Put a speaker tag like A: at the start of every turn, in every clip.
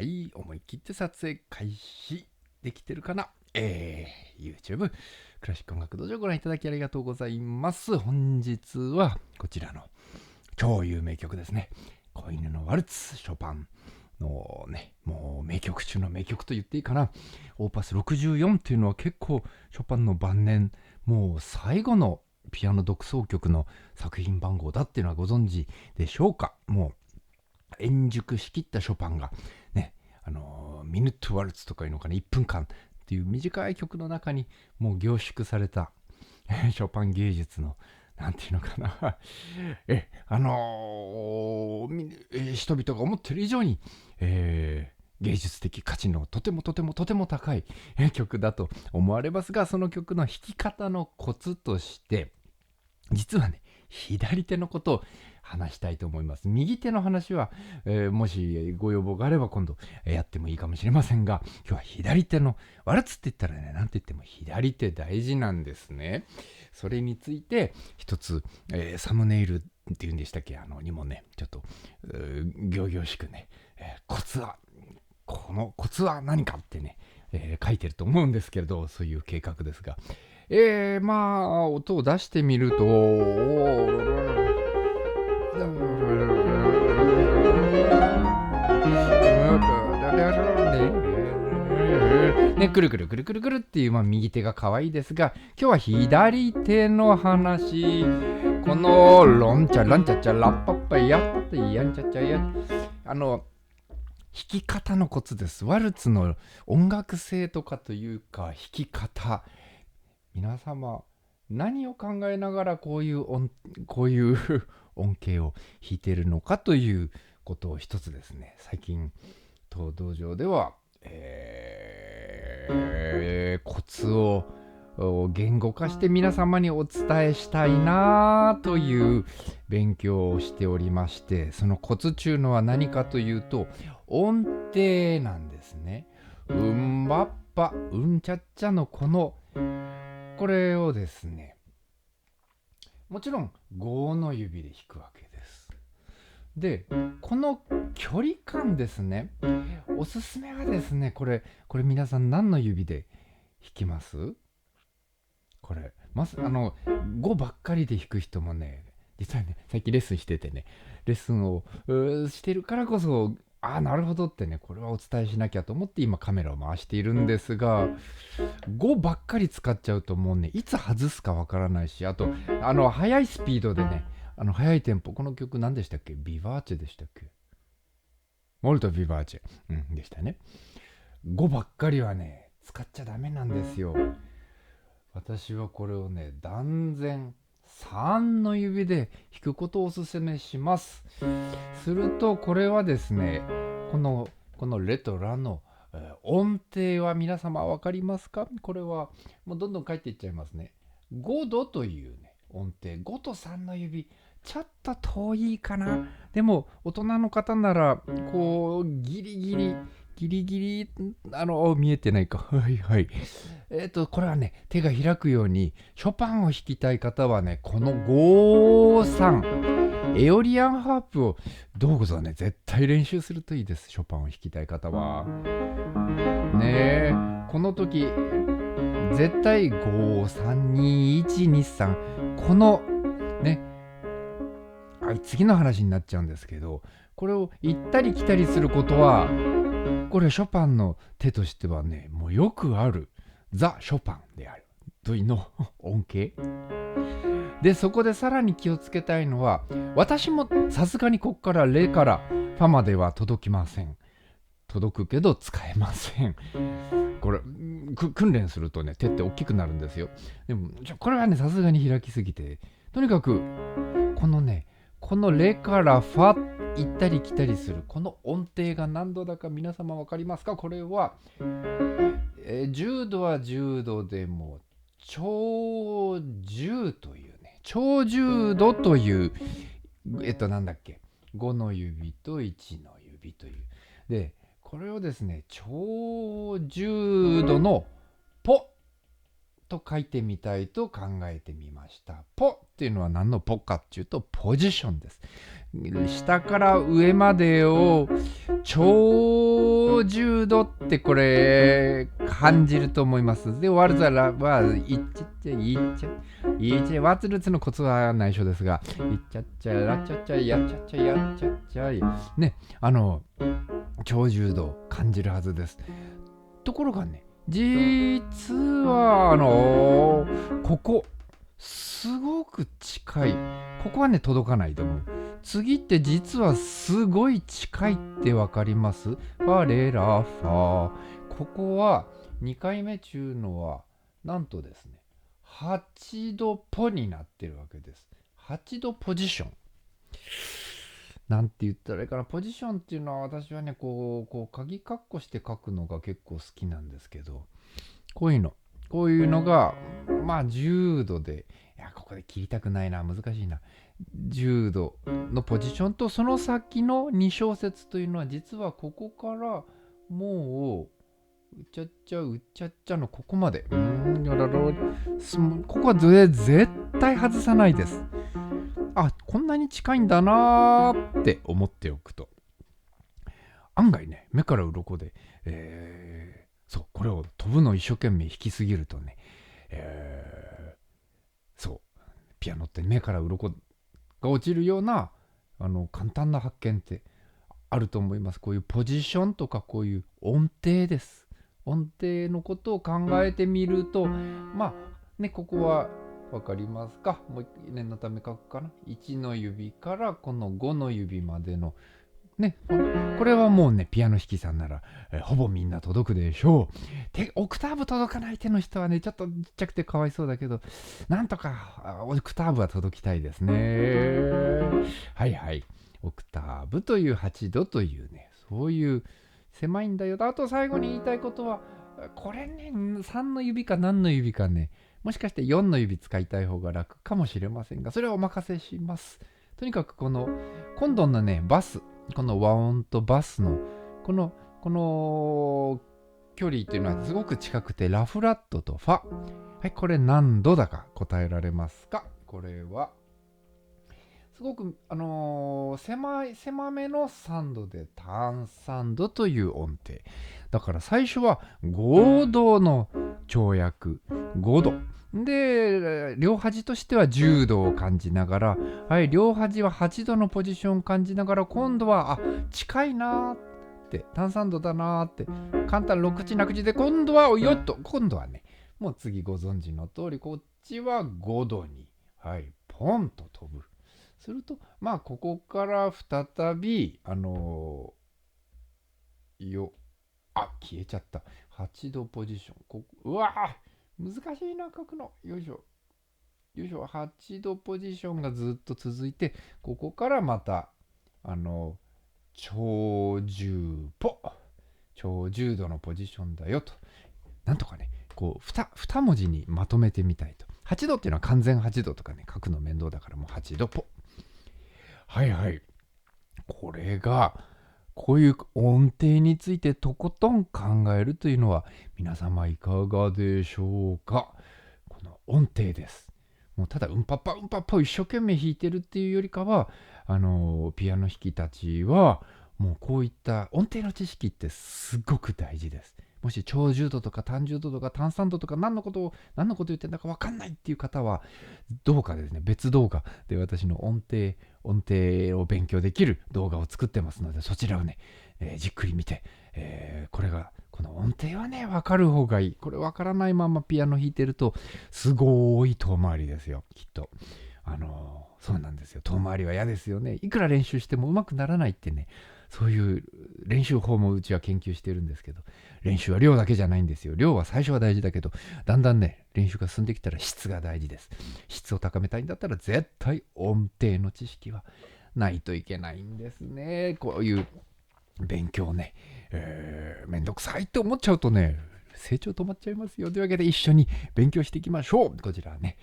A: はい、思い切って撮影開始できてるかな。YouTube クラシック音楽道場ご覧いただきありがとうございます。本日はこちらの超有名曲ですね。子犬のワルツ、ショパンのね、もう名曲中の名曲と言っていいかな。オーパス64っていうのは結構ショパンの晩年、もう最後のピアノ独奏曲の作品番号だっていうのはご存知でしょうか。もう円熟しきったショパンがね、ミヌットワルツとかいうのかな、1分間っていう短い曲の中にもう凝縮されたショパン芸術のなんていうのかな人々が思っている以上に、芸術的価値のとても高い曲だと思われますが、その曲の弾き方のコツとして実はね、左手のことを話したいと思います。右手の話は、もしご要望があれば今度やってもいいかもしれませんが、今日は左手のワルツって言ったらね、なんて言っても左手大事なんですね。それについて一つ、サムネイルっていうんでしたっけ、にもね、ちょっと仰々しくね、このコツは何かってね、書いてると思うんですけれど、そういう計画ですが、まあ音を出してみると、ね、くるくるくるくるくるっていう、右手が可愛いですが、今日は左手の話。このロンチャランチャチャラッパッパヤッパヤンチャチャヤ、弾き方のコツです。ワルツの音楽性とかというか弾き方、皆様何を考えながらこういう音程を弾いているのかということを一つですね、最近当道場では、コツを言語化して皆様にお伝えしたいなという勉強をしておりまして、そのコツ中のは何かというと音程なんですね。うんばっぱうんちゃっちゃのこれをですね、もちろん5の指で弾くわけです。で、この距離感ですね、おすすめはですね、これ皆さん何の指で弾きます？これ5ばっかりで弾く人もね、実はね、最近レッスンしててね、レッスンをしてるからこそ、なるほどってね、これはお伝えしなきゃと思って今カメラを回しているんですが、5ばっかり使っちゃうともうね、いつ外すかわからないし、あと速いスピードでね、速いテンポ、この曲何でしたっけ？ビバーチェでしたっけ？モルトビバーチェ、でしたね。5ばっかりはね、使っちゃダメなんですよ。私はこれをね、断然3の指で弾くことをおすすめします。するとこれはですね、このレとラの音程は皆様分かりますか？これはもうどんどん書いていっちゃいますね。5度というね、音程、5と3の指ちょっと遠いかな。でも大人の方ならこうギリギリ見えてないか。はいはい。これはね、手が開くようにショパンを弾きたい方はね、この5、3エオリアンハープをどうぞね、絶対練習するといいです。ショパンを弾きたい方はね、この時絶対5321223、このね、次の話になっちゃうんですけど、これを行ったり来たりすることは、これショパンの手としてはね、もうよくあるザ・ショパンであるというの音形で、そこでさらに気をつけたいのは、私もさすがにここからレからファまでは届きません。届くけど使えません。これ訓練するとね、手って大きくなるんですよ。でもこれはね、さすがに開きすぎて、とにかくこのレからファ行ったり来たりするこの音程が何度だか皆様分かりますか？これは、10度は10度でも超10というね、超10度というなんだっけ、5の指と1の指というで、これをですね、超10度のポと書いてみたいと考えてみました。ポっていうのは何のポかっていうと、ポジションです。下から上までを超超重度ってこれ感じると思います。で、ワルザラはいっちゃっちゃいっちゃワツルツのコツは内緒ですが、いっちゃっちゃらっちゃっちゃやっちゃっちゃやっちゃっちゃいね、超重度感じるはずです。ところがね、実はここすごく近い。ここはね届かないと思う。次って実はすごい近いってわかります？ファレラファ。ここは2回目中のはなんとですね、8度ポになってるわけです。8度ポジション。なんて言ったらいいかな。ポジションっていうのは私はね、こう鍵括弧して書くのが結構好きなんですけど、こういうのがまあ10度で、いやここで切りたくないな、難しいな。10度のポジションとその先の2小節というのは実はここからもううちゃっちゃうちゃっちゃのここまで、ここは絶対外さないです。あ、こんなに近いんだなーって思っておくと案外ね、目から鱗で、そうこれを飛ぶの一生懸命弾きすぎるとね、そうピアノって目から鱗が落ちるような簡単な発見ってあると思います。こういうポジションとかこういう音程です。音程のことを考えてみると、まあね、ここは分かりますか？もう念のため書くかな。1の指からこの5の指までのね、これはもうね、ピアノ弾きさんなら、ほぼみんな届くでしょう。オクターブ届かない手の人はね、ちょっとちっちゃくてかわいそうだけど、なんとかオクターブは届きたいですね。はいはい。オクターブという8度というね、そういう狭いんだよ。あと最後に言いたいことは、これね、3の指か何の指かね、もしかして4の指使いたい方が楽かもしれませんが、それはお任せします。とにかく今度のね、バス、この和音とバスのこの距離というのはすごく近くて、ラフラットとファ。はい、これ何度だか答えられますか？これはすごく狭めの3度で単3度という音程だから、最初は5度の跳躍、5度で両端としては10度を感じながら、はい、両端は8度のポジションを感じながら、今度は近いなーって単3度だなーって簡単6口な口で、今度はね、もう次ご存知の通り、こっちは5度に、はい、ポンと飛ぶ。するとまあここから再び消えちゃった。8度ポジション。うわ難しいな書くの。よいしょ。8度ポジションがずっと続いて、ここからまた超重度のポジションだよと。なんとかね、こう 2文字にまとめてみたいと。8度っていうのは完全8度とかね、書くの面倒だから、もう8度ポ。はいはい。これがこういう音程についてとことん考えるというのは、皆様いかがでしょうか？この音程です。もうただうんぱっぱを一生懸命弾いてるっていうよりかは、ピアノ弾きたちはもうこういった音程の知識ってすごく大事です。もし超重度とか単重度とか単三度とか何のこと言ってんだか分かんないっていう方は、どうかですね、別動画で私の音程を勉強できる動画を作ってますので、そちらをね、じっくり見て、この音程はね分かる方がいい。これ分からないままピアノ弾いてるとすごい遠回りですよ、きっと。そうなんですよ。遠回りは嫌ですよね。いくら練習しても上手くならないってね、そういう練習法もうちは研究してるんですけど、練習は量だけじゃないんですよ。量は最初は大事だけど、だんだんね、練習が進んできたら質が大事です。質を高めたいんだったら絶対音程の知識はないといけないんですね。こういう勉強ね、めんどくさいって思っちゃうとね、成長止まっちゃいますよ。というわけで一緒に勉強していきましょう。こちらね、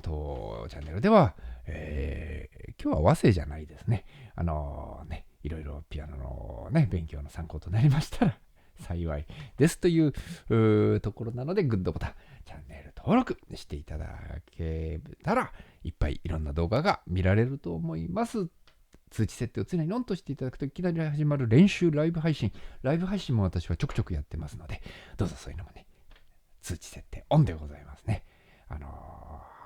A: 当チャンネルでは、今日は和声じゃないですね。いろいろピアノのね、勉強の参考となりましたら幸いですというところなので、グッドボタン、チャンネル登録していただけたら、いっぱいいろんな動画が見られると思います。通知設定を常にオンとしていただくといきなり始まる練習ライブ配信も私はちょくちょくやってますので、どうぞそういうのもね、通知設定オンでございますね。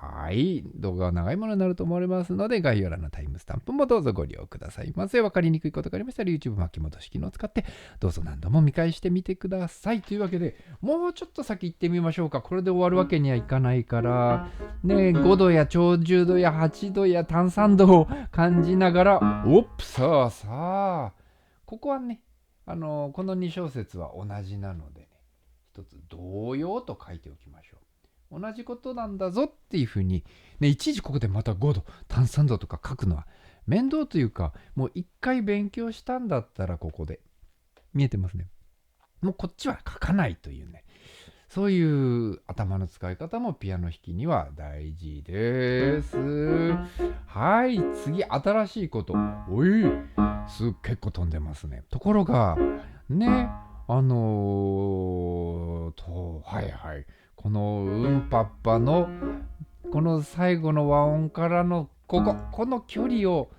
A: はい。動画は長いものになると思われますので、概要欄のタイムスタンプもどうぞご利用くださいませ。わかりにくいことがありましたら、YouTube 巻き戻し機能を使って、どうぞ何度も見返してみてください。というわけで、もうちょっと先行ってみましょうか。これで終わるわけにはいかないから、ね、5度や超10度や8度や炭酸度を感じながら、さあ、ここはね、この2小節は同じなのでね、一つ同様と書いておきましょう。同じことなんだぞっていうふうに、ね、いちいちここでまた5度、炭酸度とか書くのは面倒というか、もう一回勉強したんだったらここで。見えてますね。もうこっちは書かないというね。そういう頭の使い方もピアノ弾きには大事です。はい、次、新しいこと。結構飛んでますね。ところが、ね、このうんぱっぱのこの最後の和音からのこの距離を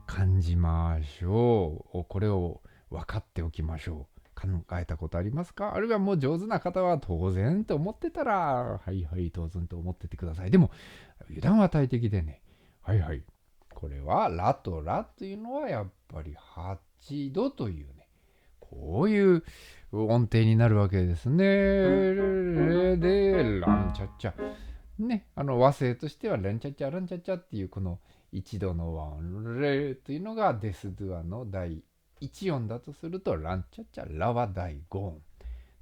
A: 感じましょう。これを分かっておきましょう。考えたことありますか？あるいはもう上手な方は当然と思ってたら、当然と思っててください。でも、油断は大敵でね。これはラとラというのはやっぱり8度というね、こういう音程になるわけですね。レでランチャッチャ。ね、和声としてはレンチャッチャランチャッチャっていうこの一度の和音レというのがデスドゥアの第1音だとすると、ランチャッチャラは第5音。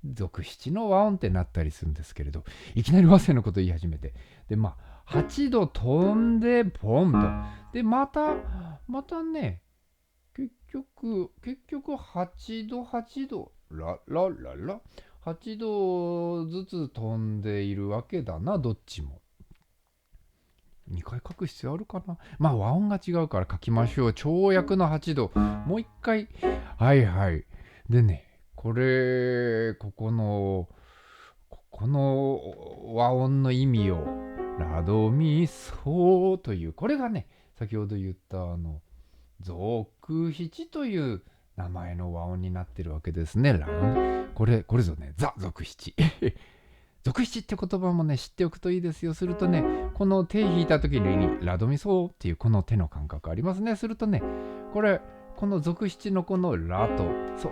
A: 続七の和音ってなったりするんですけれど、いきなり和声のこと言い始めて、で8度飛んでポンと、でまたね、結局8度ラ8度ずつ飛んでいるわけだな、どっちも。2回書く必要あるかな。和音が違うから書きましょう。跳躍の8度。もう一回。でね、この和音の意味を、ラドミソという、これがね、先ほど言った続七という名前の和音になってるわけですね。これぞね、ザ続七。続七って言葉もね、知っておくといいですよ。するとね、この手引いた時にラドミソっていうこの手の感覚ありますね。するとね、この続七のこのラと、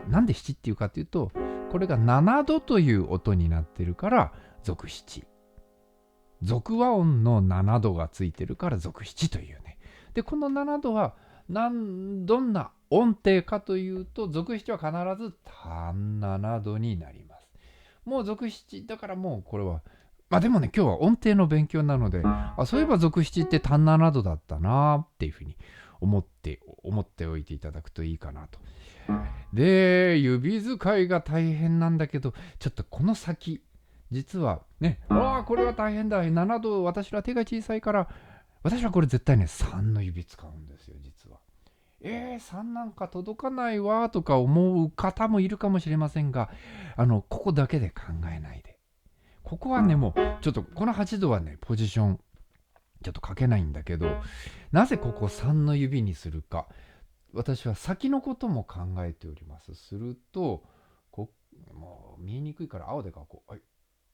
A: なんで七っていうかっていうと、これが7度という音になってるから続七。続和音の7度がついてるから続七というね。で、この7度はどんな音程かというと、続七は必ず単7度になります。もう続七だからもうこれは、でもね、今日は音程の勉強なので、そういえば続七って単7度だったなっていうふうに思っておいていただくといいかなと。で、指使いが大変なんだけど、ちょっとこの先、実はね、これは大変だ。7度、私は手が小さいから、私はこれ絶対ね、3の指使うんですよ、実は。3なんか届かないわとか思う方もいるかもしれませんが、ここだけで考えないで。ここはね、もう、ちょっとこの8度はね、ポジション、ちょっと書けないんだけど、なぜここ3の指にするか。私は先のことも考えております。すると、もう見えにくいから青で書こう。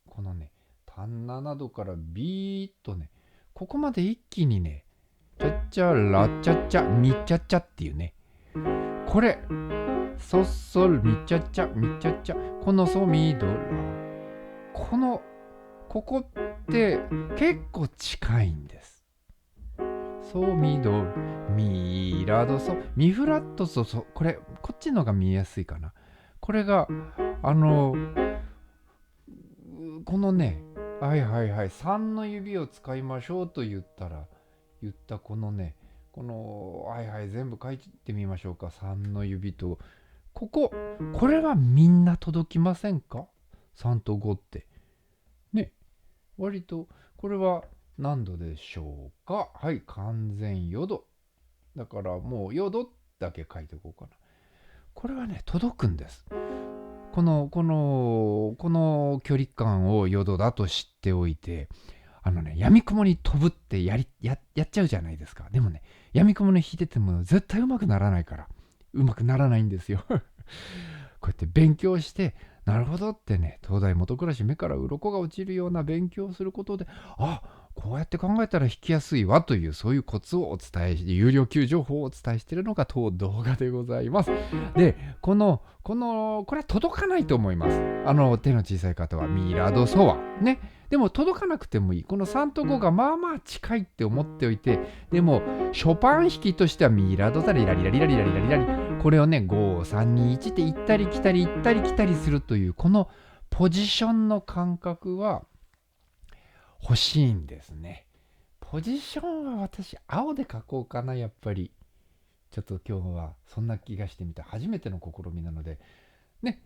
A: このね、単7度からビーッとね、ここまで一気にね、チャッチャラチャッチャミチャッチャっていうね、これ、ソッソルミチャッチャミチャッチャ、このソミドラ、ここって結構近いんです。ソミドミラドソミフラットソソ、こっちのが見えやすいかな。これがこのね、3の指を使いましょうと言ったこのね、全部書いてみましょうか。3の指とこれはみんな届きませんか？ 3 と5ってね、割とこれは何度でしょうか？完全4度だからもう4度だけ書いておこうかな。これはね、届くんです。この距離感を4度だと知っておいて、闇雲に飛ぶってやっちゃうじゃないですか。でもね、闇雲に引いてても絶対うまくならないから、うまくならないんですよ。こうやって勉強して、なるほどってね、東大元暮らし目から鱗が落ちるような勉強をすることで、こうやって考えたら弾きやすいわという、そういうコツをお伝えして、有料級情報をお伝えしているのが当動画でございます。で、これは届かないと思います。手の小さい方はミラドソワ。ね。でも届かなくてもいい。この3と5がまあまあ近いって思っておいて、でも、ショパン弾きとしてはミラドザリラリラリラリラリラリラリ。これをね、5、3、2、1って行ったり来たり行ったり来たりするという、このポジションの感覚は欲しいんですね。ポジションは私、青で描こうかな、やっぱり。ちょっと今日はそんな気がしてみた。初めての試みなので。ね、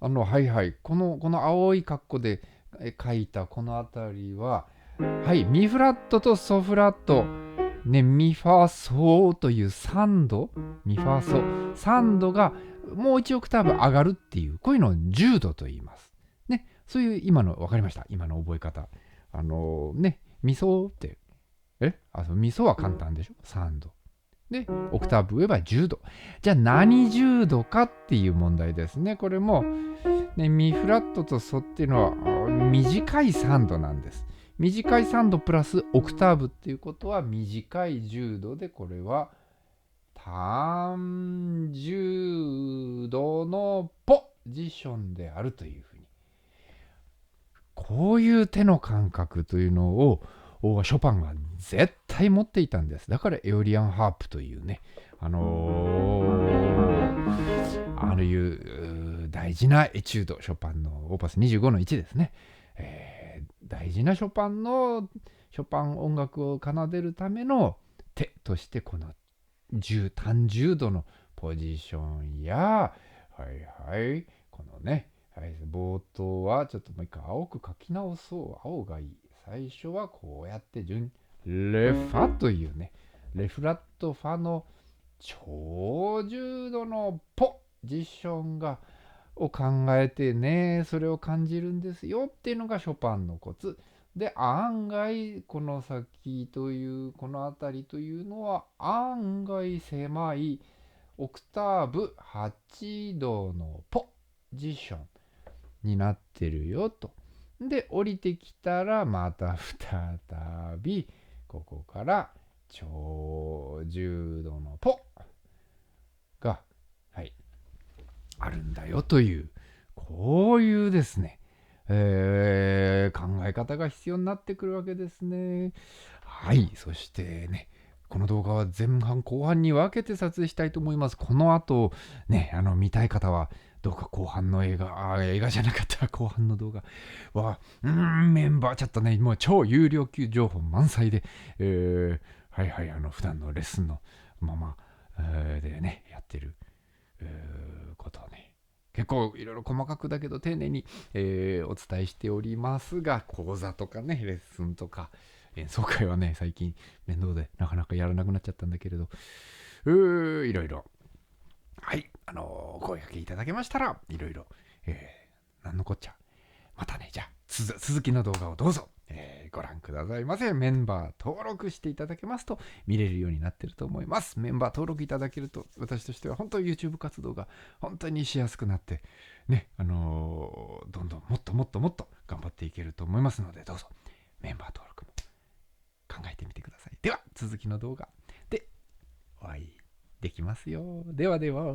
A: はいはい。この青い格好で書いたこの辺りは、はい、ミフラットとソフラット、ね、ミファソという3度、ミファソ、3度がもう1オクターブ上がるっていう、こういうのを10度と言います。ね、そういう今の、分かりました。今の覚え方。ミソって、ミソは簡単でしょ ?3 度。で、オクターブ上は10度。じゃあ何10度かっていう問題ですね。これも、ね、ミフラットとソっていうのは短い3度なんです。短い3度プラスオクターブっていうことは短い10度で、これは単10度のポジションであるというふうに。こういう手の感覚というのをショパンが絶対持っていたんです。だからエオリアンハープというね、いう大事なエチュード、ショパンのオーパス25の1ですね。大事なショパン音楽を奏でるための手として、この単10度のポジションや、このね、冒頭はちょっともう一回青く書き直そう。青がいい。最初はこうやってレファというね、レフラットファの超重度のポジションを考えてね、それを感じるんですよっていうのがショパンのコツ。で、案外、この先という、この辺りというのは、案外狭いオクターブ8度のポジションになってるよと。で、降りてきたら、また再び、ここから超重度のポが、あるんだよという、こういうですね、考え方が必要になってくるわけですね。はい、そしてね、この動画は前半後半に分けて撮影したいと思います。この後ね、見たい方はどうか後半の映画じゃなかった後半の動画はメンバーちょっとね、もう超有料級情報満載で、普段のレッスンのまま、でねやってることをね、結構いろいろ細かくだけど丁寧に、お伝えしておりますが、講座とかね、レッスンとか演奏会はね、最近面倒でなかなかやらなくなっちゃったんだけれど、いろいろ、声掛けいただけましたら、いろいろ、なんのこっちゃ。またね、じゃあ、続きの動画をどうぞ、ご覧くださいませ。メンバー登録していただけますと見れるようになってると思います。メンバー登録いただけると、私としては本当に YouTube 活動が本当にしやすくなって、ね、どんどんもっともっともっと頑張っていけると思いますので、どうぞメンバー登録も考えてみてください。では、続きの動画でお会いできますよ。ではでは。